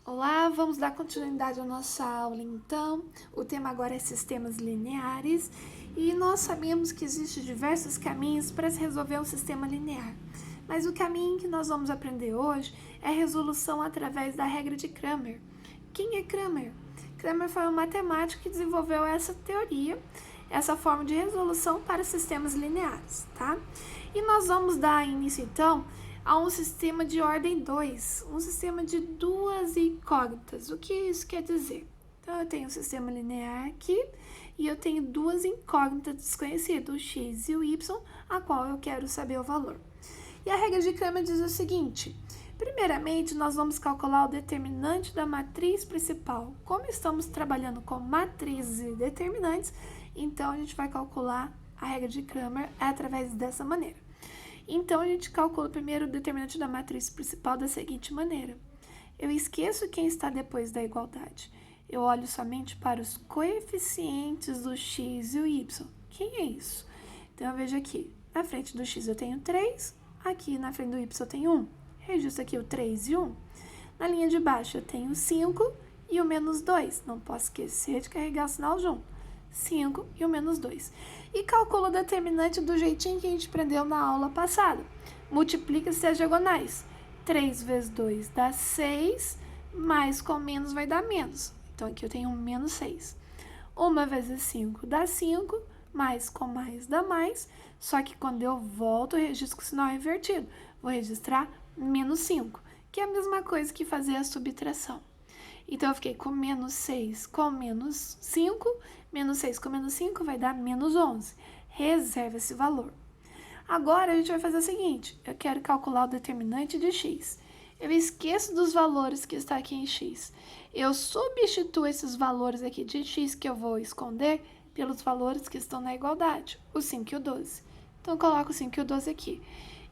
Olá, vamos dar continuidade à nossa aula então. O tema agora é sistemas lineares e nós sabemos que existem diversos caminhos para se resolver um sistema linear. Mas o caminho que nós vamos aprender hoje é a resolução através da regra de Cramer. Quem é Cramer? Cramer foi um matemático que desenvolveu essa teoria, essa forma de resolução para sistemas lineares, tá? E nós vamos dar início então a um sistema de ordem 2, um sistema de duas incógnitas. O que isso quer dizer? Então, eu tenho um sistema linear aqui e eu tenho duas incógnitas desconhecidas, o x e o y, a qual eu quero saber o valor. E a regra de Cramer diz o seguinte: primeiramente, nós vamos calcular o determinante da matriz principal. Como estamos trabalhando com matrizes e determinantes, então a gente vai calcular a regra de Cramer através dessa maneira. Então, a gente calcula primeiro o determinante da matriz principal da seguinte maneira. Eu esqueço quem está depois da igualdade. Eu olho somente para os coeficientes do x e o y. Quem é isso? Então, eu vejo aqui, na frente do x eu tenho 3, aqui na frente do y eu tenho 1. Registro aqui o 3 e 1. Na linha de baixo eu tenho 5 e o menos 2. Não posso esquecer de carregar o sinal junto. 5 e o menos 2. E calcula o determinante do jeitinho que a gente aprendeu na aula passada. Multiplica-se as diagonais. 3 vezes 2 dá 6, mais com menos vai dar menos. Então, aqui eu tenho um menos 6. 1 vezes 5 dá 5, mais com mais dá mais, só que quando eu volto, eu registro com o sinal invertido. Vou registrar menos 5, que é a mesma coisa que fazer a subtração. Então, eu fiquei com menos 6 com menos 5, menos 6 com menos 5 vai dar menos 11. Reserva esse valor. Agora, a gente vai fazer o seguinte, eu quero calcular o determinante de x. Eu esqueço dos valores que está aqui em x. Eu substituo esses valores aqui de x que eu vou esconder pelos valores que estão na igualdade, o 5 e o 12. Então, eu coloco o 5 e o 12 aqui.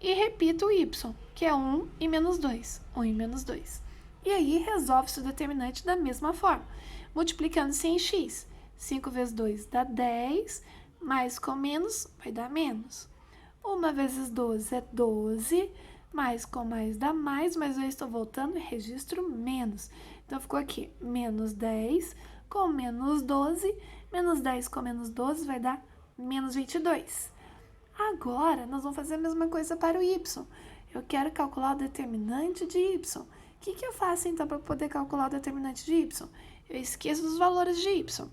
E repito o y, que é 1 e menos 2. 1 e menos 2. E aí, resolve-se o determinante da mesma forma, multiplicando-se em x. 5 vezes 2 dá 10, mais com menos vai dar menos. 1 vezes 12 é 12, mais com mais dá mais, mas eu estou voltando e registro menos. Então, ficou aqui menos 10 com menos 12, menos 10 com menos 12 vai dar menos 22. Agora, nós vamos fazer a mesma coisa para o y. Eu quero calcular o determinante de y. O que eu faço, então, para poder calcular o determinante de y? Eu esqueço dos valores de y.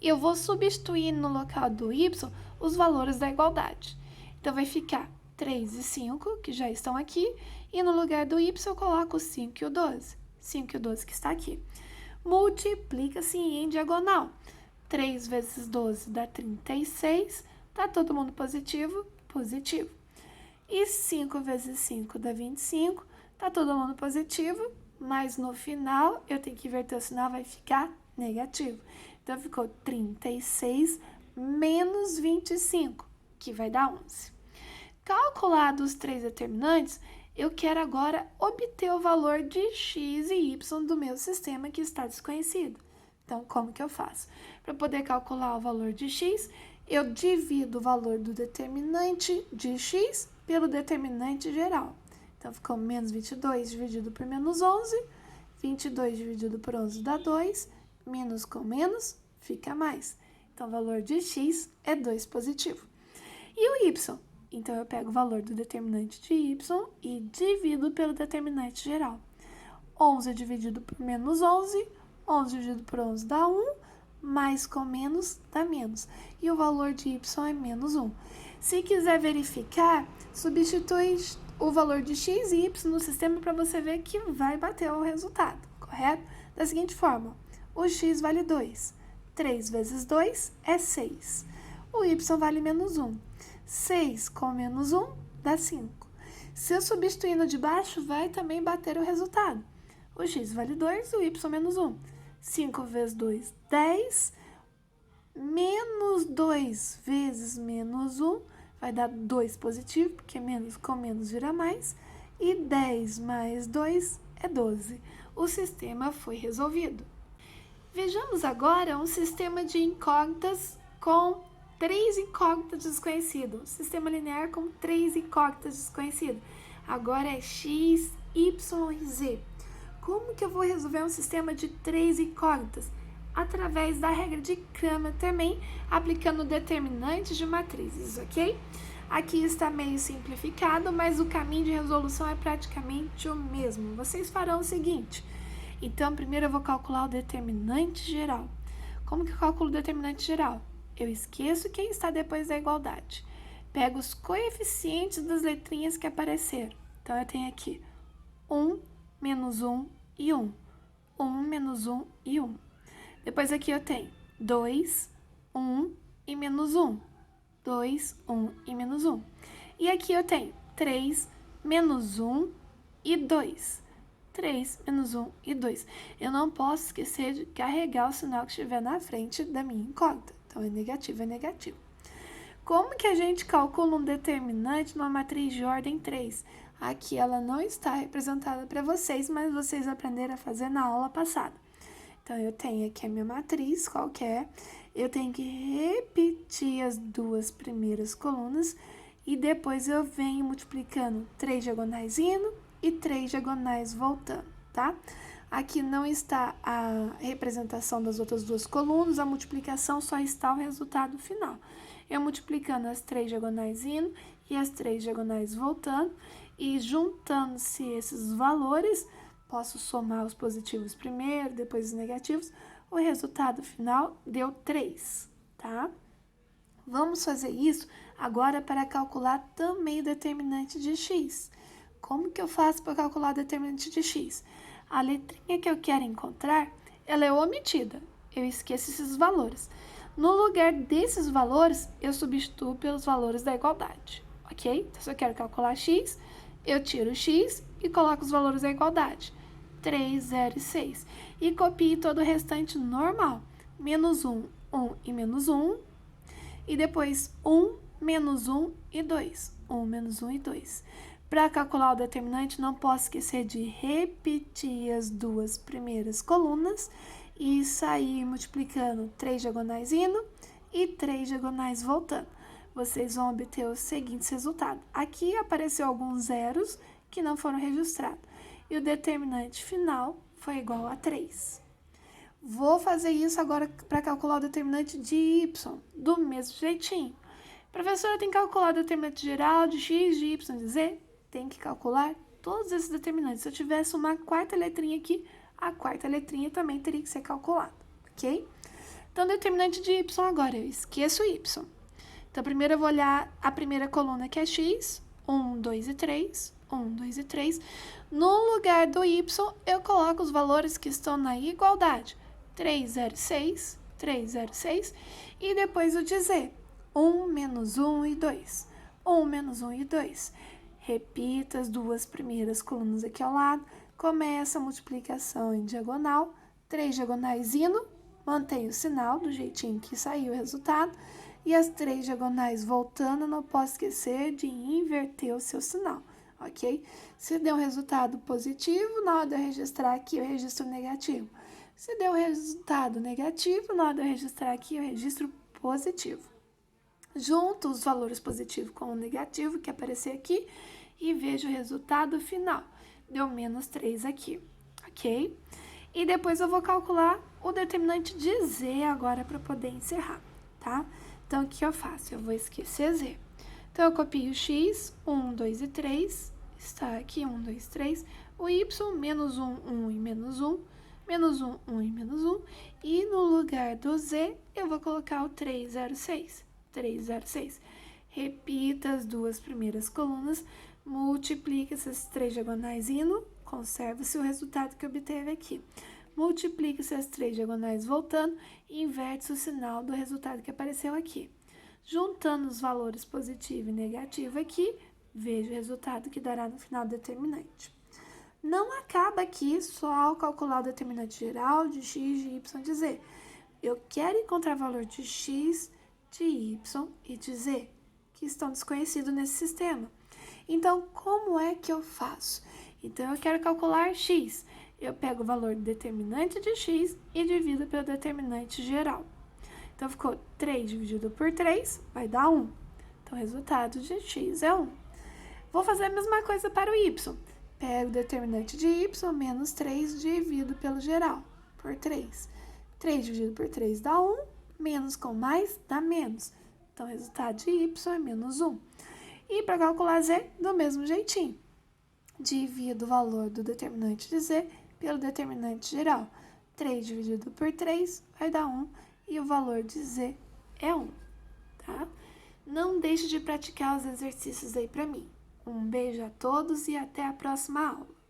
Eu vou substituir no local do y os valores da igualdade. Então, vai ficar 3 e 5, que já estão aqui, e no lugar do y eu coloco o 5 e o 12. 5 e o 12 que está aqui. Multiplica-se em diagonal. 3 vezes 12 dá 36. Tá todo mundo positivo? Positivo. E 5 vezes 5 dá 25. Tá todo mundo positivo, mas no final eu tenho que inverter o sinal, vai ficar negativo. Então, ficou 36 menos 25, que vai dar 11. Calculados os três determinantes, eu quero agora obter o valor de x e y do meu sistema que está desconhecido. Então, como que eu faço? Para poder calcular o valor de x, eu divido o valor do determinante de x pelo determinante geral. Então, ficou menos 22 dividido por menos 11, 22 dividido por 11 dá 2, menos com menos fica mais. Então, o valor de x é 2 positivo. E o y? Então, eu pego o valor do determinante de y e divido pelo determinante geral. 11 dividido por menos 11, 11 dividido por 11 dá 1, mais com menos dá menos. E o valor de y é menos 1. Se quiser verificar, substitui o valor de x e y no sistema para você ver que vai bater o resultado, correto? Da seguinte forma, o x vale 2, 3 vezes 2 é 6, o y vale menos 1, 6 com menos 1 dá 5. Se eu substituir no de baixo, vai também bater o resultado. O x vale 2, o y menos 1, 5 vezes 2, 10, menos 2 vezes menos 1, vai dar 2 positivo, porque menos com menos vira mais, e 10 mais 2 é 12. O sistema foi resolvido. Vejamos agora um sistema de incógnitas com 3 incógnitas desconhecidas. Um sistema linear com 3 incógnitas desconhecidas. Agora é x, y e z. Como que eu vou resolver um sistema de 3 incógnitas? Através da regra de Cramer também, aplicando determinantes de matrizes, ok? Aqui está meio simplificado, mas o caminho de resolução é praticamente o mesmo. Vocês farão o seguinte. Então, primeiro eu vou calcular o determinante geral. Como que eu calculo o determinante geral? Eu esqueço quem está depois da igualdade. Pego os coeficientes das letrinhas que apareceram. Então, eu tenho aqui 1, menos 1 e 1. 1, menos 1 e 1. Depois aqui eu tenho 2, 1 e menos 1. 2, 1 e menos 1. E aqui eu tenho 3, menos 1 e 2. 3, menos 1 e 2. Eu não posso esquecer de carregar o sinal que estiver na frente da minha incógnita. Então, é negativo, é negativo. Como que a gente calcula um determinante numa matriz de ordem 3? Aqui ela não está representada para vocês, mas vocês aprenderam a fazer na aula passada. Então, eu tenho aqui a minha matriz qualquer, eu tenho que repetir as duas primeiras colunas e depois eu venho multiplicando 3 diagonais indo e 3 diagonais voltando, tá? Aqui não está a representação das outras duas colunas, a multiplicação só está o resultado final. Eu multiplicando as 3 diagonais indo e as 3 diagonais voltando e juntando-se esses valores, posso somar os positivos primeiro, depois os negativos. O resultado final deu 3, tá? Vamos fazer isso agora para calcular também o determinante de x. Como que eu faço para calcular o determinante de x? A letrinha que eu quero encontrar, ela é omitida. Eu esqueço esses valores. No lugar desses valores, eu substituo pelos valores da igualdade, ok? Então, se eu quero calcular x, eu tiro o x e coloco os valores da igualdade. 3, 0 e 6. E copie todo o restante normal. Menos 1, 1 e menos 1. E depois 1, menos 1 e 2. 1, menos 1 e 2. Para calcular o determinante, não posso esquecer de repetir as duas primeiras colunas e sair multiplicando 3 diagonais indo e 3 diagonais voltando. Vocês vão obter os seguintes resultados. Aqui apareceu alguns zeros que não foram registrados. E o determinante final foi igual a 3. Vou fazer isso agora para calcular o determinante de y, do mesmo jeitinho. Professora, tem que calcular o determinante geral de x, de y, de z? Tem que calcular todos esses determinantes. Se eu tivesse uma quarta letrinha aqui, a quarta letrinha também teria que ser calculada, ok? Então, determinante de y agora, eu esqueço o y. Então, primeiro eu vou olhar a primeira coluna que é x, 1, 2 e 3, 1, 2 e 3. No lugar do y, eu coloco os valores que estão na igualdade. 3, 0, 6, 3, 0, 6. E depois o de z. 1, menos 1 e 2. 1, menos 1 e 2. Repita as duas primeiras colunas aqui ao lado. Começa a multiplicação em diagonal. 3 diagonais indo. Mantém o sinal do jeitinho que saiu o resultado. E as 3 diagonais voltando, não posso esquecer de inverter o seu sinal, ok? Se deu um resultado positivo, na hora de eu registrar aqui, eu registro negativo. Se deu resultado negativo, na hora de eu registrar aqui, eu registro positivo. Junto os valores positivos com o negativo que aparecer aqui e vejo o resultado final. Deu menos 3 aqui, ok? E depois eu vou calcular o determinante de z agora para poder encerrar, tá? Então, o que eu faço? Eu vou esquecer z. Então, eu copio o x, 1, 2 e 3, está aqui, 1, 2, 3. O y, menos 1, 1 e menos 1, menos 1, 1 e menos 1. E no lugar do z, eu vou colocar o 3, 0, 6. 3, 0, 6. Repita as duas primeiras colunas, multiplica essas 3 diagonais indo, conserva-se o resultado que obteve aqui. Multiplica-se as 3 diagonais voltando e inverte o sinal do resultado que apareceu aqui. Juntando os valores positivo e negativo aqui, veja o resultado que dará no final do determinante. Não acaba aqui só ao calcular o determinante geral de x, de y, de z. Eu quero encontrar o valor de x, de y e de z, que estão desconhecidos nesse sistema. Então, como é que eu faço? Então, eu quero calcular x. Eu pego o valor do determinante de x e divido pelo determinante geral. Então, ficou 3 dividido por 3, vai dar 1. Então, o resultado de x é 1. Vou fazer a mesma coisa para o y. Pego o determinante de y menos 3 dividido pelo geral, por 3. 3 dividido por 3 dá 1, menos com mais dá menos. Então, o resultado de y é menos 1. E para calcular z, do mesmo jeitinho. Divido o valor do determinante de z pelo determinante geral. 3 dividido por 3 vai dar 1 e o valor de z é 1, tá? Não deixe de praticar os exercícios aí para mim. Um beijo a todos e até a próxima aula.